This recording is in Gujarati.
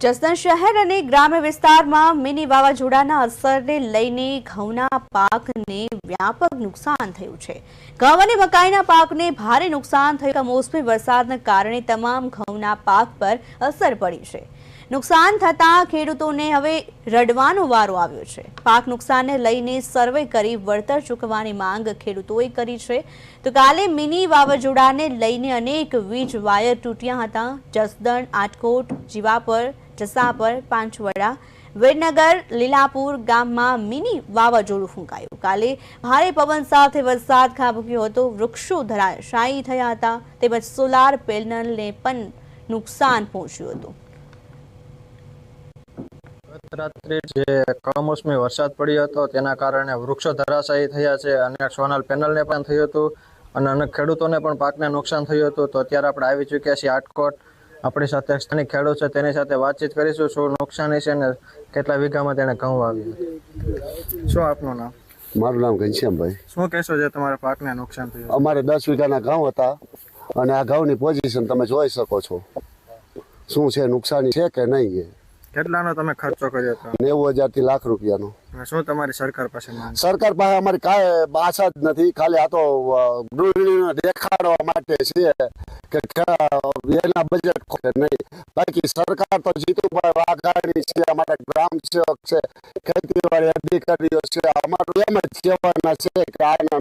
જસદણ શહેર અને ગ્રામ્ય વિસ્તારમાં મિની વાવાઝોડાના અસરને લઈને ઘઉંના પાકને વ્યાપક નુકસાન થયું છે। ઘઉં અને મકાઈના પાકને ભારે નુકસાન થયું। કમોસમી વરસાદના કારણે તમામ ઘઉંના પાક પર અસર પડી છે। નુકસાન થતાં ખેડૂતોને હવે રડવાનો વારો આવ્યો છે। પાક નુકસાનને લઈને સર્વે કરી વળતર ચૂકવવાની માંગ ખેડૂતોએ કરી છે। તો કાલે મિની વાવાઝોડાને લઈને અનેક વીજ વાયર તૂટ્યા હતા। જસદણ, આટકોટ, જીવાપર, જસાપર, પાંચવડા, વિરનગર, લીલાપુર ગામમાં મિની વાવાઝોડું ફૂંકાયું। કાલે ભારે પવન સાથે વરસાદ ખાબક્યો હતો। વૃક્ષો ધરાશાયી થયા હતા તેમજ સોલાર પેનલને પણ નુકસાન પહોંચ્યું હતું। રાત્રે જે કમોસમી વરસાદ પડ્યો હતો તેના કારણે વૃક્ષો ધરાશાયી થયા છે અને સોલાર પેનલને પણ થયું હતું અને અનેક ખેડૂતોને પણ પાકને નુકસાન થયું હતું। તો અત્યારે આપણે આવી ચૂક્યા છીએ આટકોટ। આપણી સાથે સ્થાનિક ખેડૂત છે, તેની સાથે વાતચીત કરીશું શું નુકસાની છે ને કેટલા વીઘામાં તેણે ઘઉં વાવ્યું। શું આપનું નામ? મારું નામ ઘનશ્યામભાઈ। શું કહેશો જે તમારા પાકને નુકસાન થયું? અમારે 10 વીઘાના ઘઉં હતા અને આ ઘઉંની પોઝિશન તમે જોઈ શકો છો। શું છે, નુકસાની છે કે નહીં? કેટલાનો તમે ખર્ચો કર્યો હતો? 90,000 થી લાખ રૂપિયાનો। શું તમારી સરકાર પાસે માંગ? સરકાર પાસે અમારી કાંઈ આશા જ નથી, ખાલી આ તો ગૃહિણીને દેખાડવા માટે છે કે એના બજેટ ખોટે નહીં। બાકી સરકાર તો જીતુભાઈ વાઘાણી છે, અમારા ગ્રામ સેવક છે, ખેતીવાડી અધિકારીઓ છે, અમારું એમ જ કહેવાના છે કે આના